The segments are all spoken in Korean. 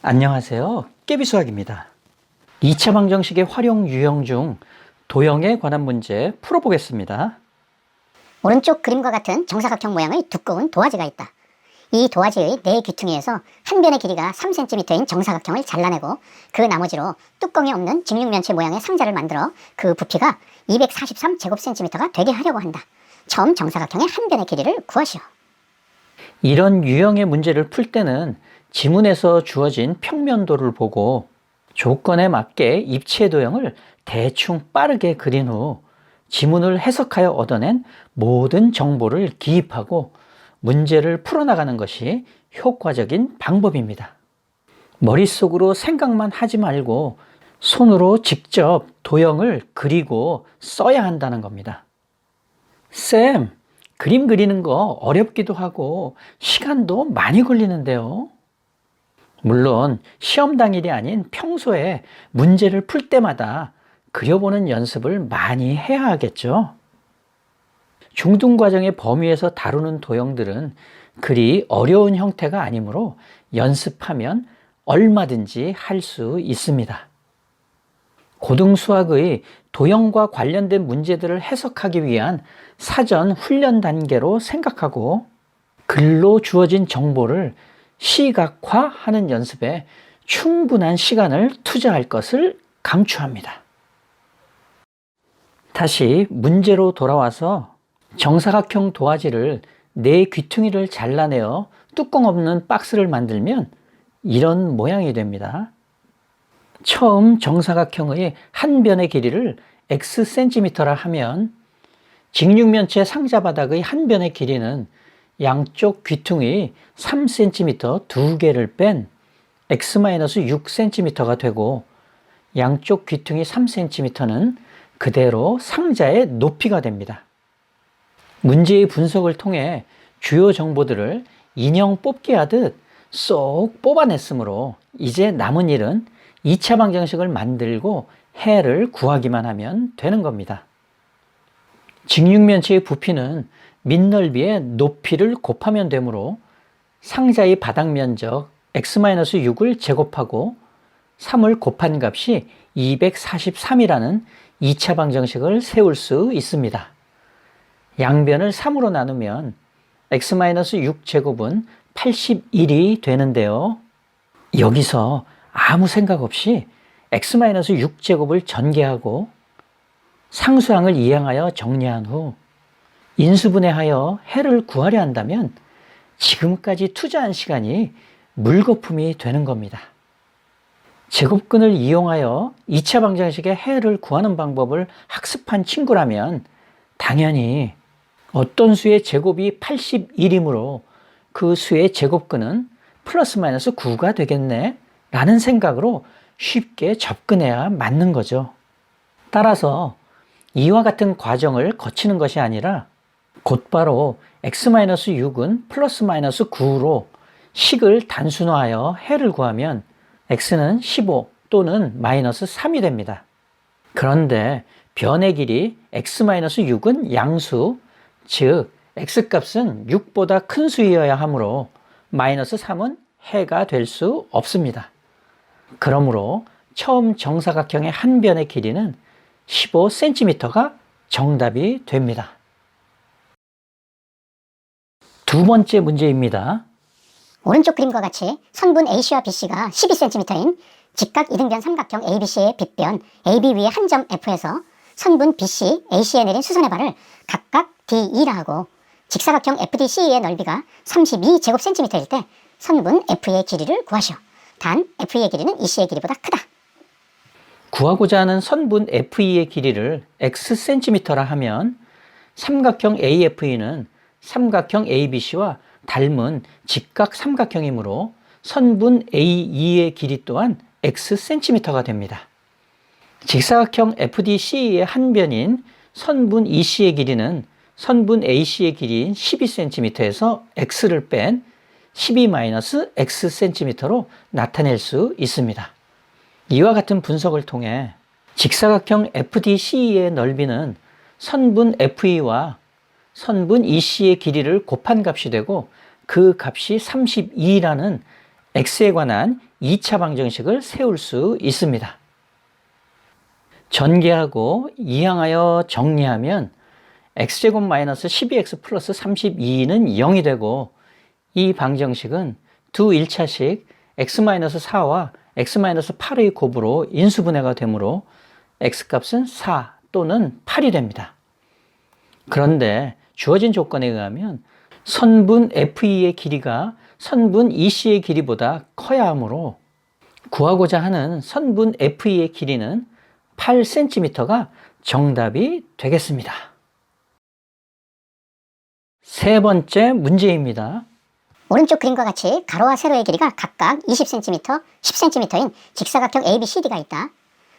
안녕하세요. 깨비수학입니다. 2차 방정식의 활용 유형 중 도형에 관한 문제 풀어보겠습니다. 오른쪽 그림과 같은 정사각형 모양의 두꺼운 도화지가 있다. 이 도화지의 네 귀퉁이에서 한 변의 길이가 3cm인 정사각형을 잘라내고 그 나머지로 뚜껑이 없는 직육면체 모양의 상자를 만들어 그 부피가 243제곱cm가 되게 하려고 한다. 처음 정사각형의 한 변의 길이를 구하시오. 이런 유형의 문제를 풀 때는 지문에서 주어진 평면도를 보고 조건에 맞게 입체 도형을 대충 빠르게 그린 후 지문을 해석하여 얻어낸 모든 정보를 기입하고 문제를 풀어나가는 것이 효과적인 방법입니다. 머릿속으로 생각만 하지 말고 손으로 직접 도형을 그리고 써야 한다는 겁니다. 쌤, 그림 그리는 거 어렵기도 하고 시간도 많이 걸리는데요. 물론 시험 당일이 아닌 평소에 문제를 풀 때마다 그려보는 연습을 많이 해야 하겠죠. 중등 과정의 범위에서 다루는 도형들은 그리 어려운 형태가 아니므로 연습하면 얼마든지 할 수 있습니다. 고등수학의 도형과 관련된 문제들을 해석하기 위한 사전 훈련 단계로 생각하고 글로 주어진 정보를 시각화하는 연습에 충분한 시간을 투자할 것을 강추합니다. 다시 문제로 돌아와서 정사각형 도화지를 네 귀퉁이를 잘라내어 뚜껑 없는 박스를 만들면 이런 모양이 됩니다. 처음 정사각형의 한 변의 길이를 xcm라 하면 직육면체 상자 바닥의 한 변의 길이는 양쪽 귀퉁이 3cm 두 개를 뺀 x-6cm가 되고 양쪽 귀퉁이 3cm는 그대로 상자의 높이가 됩니다. 문제의 분석을 통해 주요 정보들을 인형 뽑기 하듯 쏙 뽑아냈으므로 이제 남은 일은 2차 방정식을 만들고 해를 구하기만 하면 되는 겁니다. 직육면체의 부피는 밑넓이의 높이를 곱하면 되므로 상자의 바닥 면적 x-6을 제곱하고 3을 곱한 값이 243이라는 2차 방정식을 세울 수 있습니다. 양변을 3으로 나누면 x-6제곱은 81이 되는데요. 여기서 아무 생각 없이 x-6제곱을 전개하고 상수항을 이행하여 정리한 후 인수분해하여 해를 구하려 한다면 지금까지 투자한 시간이 물거품이 되는 겁니다. 제곱근을 이용하여 2차 방정식의 해를 구하는 방법을 학습한 친구라면 당연히 어떤 수의 제곱이 81이므로 그 수의 제곱근은 플러스 마이너스 9가 되겠네 라는 생각으로 쉽게 접근해야 맞는 거죠. 따라서 이와 같은 과정을 거치는 것이 아니라 곧바로 x-6은 플러스 마이너스 9로 식을 단순화하여 해를 구하면 x는 15 또는 마이너스 3이 됩니다. 그런데 변의 길이 x-6은 양수, 즉 x값은 6보다 큰 수이어야 하므로 마이너스 3은 해가 될 수 없습니다. 그러므로 처음 정사각형의 한 변의 길이는 15cm가 정답이 됩니다. 두 번째 문제입니다. 오른쪽 그림과 같이 선분 AC와 BC가 12cm인 직각 이등변 삼각형 ABC의 빗변 AB 위의 한 점 F에서 선분 BC, AC에 내린 수선의 발을 각각 D2라 하고 직사각형 FDC의 넓이가 32제곱cm일 때 선분 F의 길이를 구하시오. 단 F의 길이는 EC의 길이보다 크다. 구하고자 하는 선분 FE의 길이를 xcm라 하면 삼각형 AFE는 삼각형 ABC와 닮은 직각 삼각형이므로 선분 AE의 길이 또한 xcm가 됩니다. 직사각형 FDC의 한 변인 선분 EC의 길이는 선분 AC의 길이인 12cm에서 x를 뺀 12-xcm로 나타낼 수 있습니다. 이와 같은 분석을 통해 직사각형 FDC의 넓이는 선분 FE와 선분 EC의 길이를 곱한 값이 되고 그 값이 32라는 x에 관한 2차 방정식을 세울 수 있습니다. 전개하고 이항하여 정리하면 x제곱 마이너스 12x 플러스 32는 0이 되고, 이 방정식은 두 1차식 x-4와 x-8의 곱으로 인수분해가 되므로 x값은 4 또는 8이 됩니다. 그런데 주어진 조건에 의하면 선분 FE의 길이가 선분 EC의 길이보다 커야 하므로 구하고자 하는 선분 FE의 길이는 8cm가 정답이 되겠습니다. 세 번째 문제입니다. 오른쪽 그림과 같이 가로와 세로의 길이가 각각 20cm, 10cm인 직사각형 ABCD가 있다.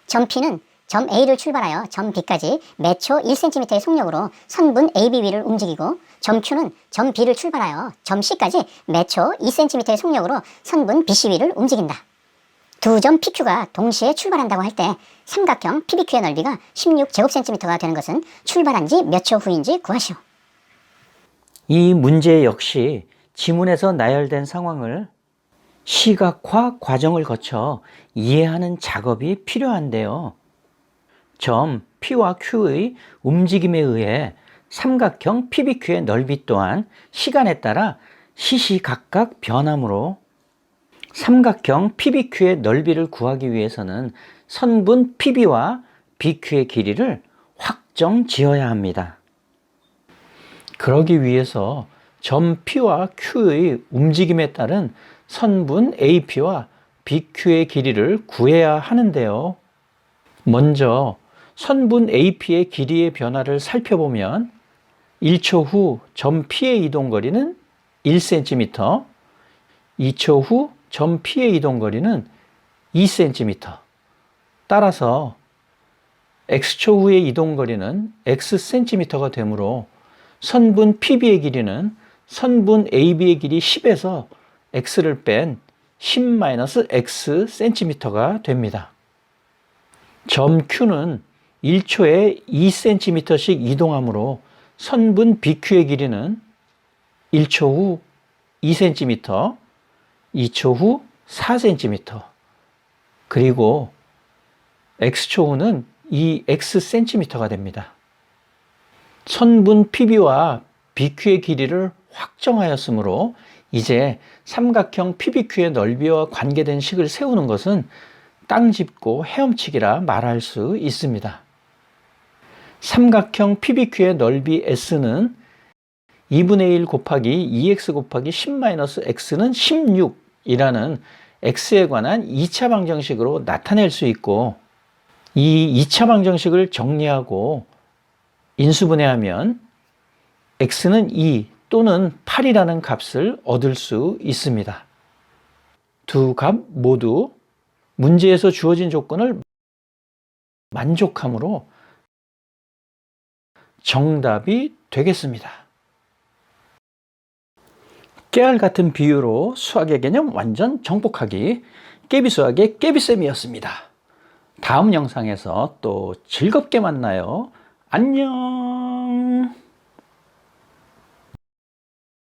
점 P는 점 A를 출발하여 점 B까지 매초 1cm의 속력으로 선분 AB 위를 움직이고, 점 Q는 점 B를 출발하여 점 C까지 매초 2cm의 속력으로 선분 BC 위를 움직인다. 두 점 PQ가 동시에 출발한다고 할 때 삼각형 PBQ의 넓이가 16제곱cm가 되는 것은 출발한 지 몇 초 후인지 구하시오. 이 문제 역시 지문에서 나열된 상황을 시각화 과정을 거쳐 이해하는 작업이 필요한데요. 점 P와 Q의 움직임에 의해 삼각형 PBQ의 넓이 또한 시간에 따라 시시각각 변하므로 삼각형 PBQ의 넓이를 구하기 위해서는 선분 PB와 BQ의 길이를 확정 지어야 합니다. 그러기 위해서 점 P와 Q의 움직임에 따른 선분 AP와 BQ의 길이를 구해야 하는데요. 먼저 선분 AP의 길이의 변화를 살펴보면 1초 후 점 P의 이동거리는 1cm, 2초 후 점 P의 이동거리는 2cm. 따라서 x초 후의 이동거리는 xcm가 되므로 선분 PB의 길이는 선분 AB의 길이 10에서 x를 뺀 10-x cm가 됩니다. 점 Q는 1초에 2cm씩 이동하므로 선분 BQ의 길이는 1초 후 2cm, 2초 후 4cm, 그리고 x초 후는 2xcm가 됩니다. 선분 PB와 BQ의 길이를 확정하였으므로 이제 삼각형 PBQ의 넓이와 관계된 식을 세우는 것은 땅 짚고 헤엄치기라 말할 수 있습니다. 삼각형 PBQ의 넓이 S는 2분의 1 곱하기 2x 곱하기 10-x는 16이라는 x에 관한 2차 방정식으로 나타낼 수 있고, 이 2차 방정식을 정리하고 인수분해하면 x는 2 또는 8이라는 값을 얻을 수 있습니다. 두 값 모두 문제에서 주어진 조건을 만족하므로 정답이 되겠습니다. 깨알 같은 비유로 수학의 개념 완전 정복하기, 깨비수학의 깨비쌤이었습니다. 다음 영상에서 또 즐겁게 만나요. 안녕.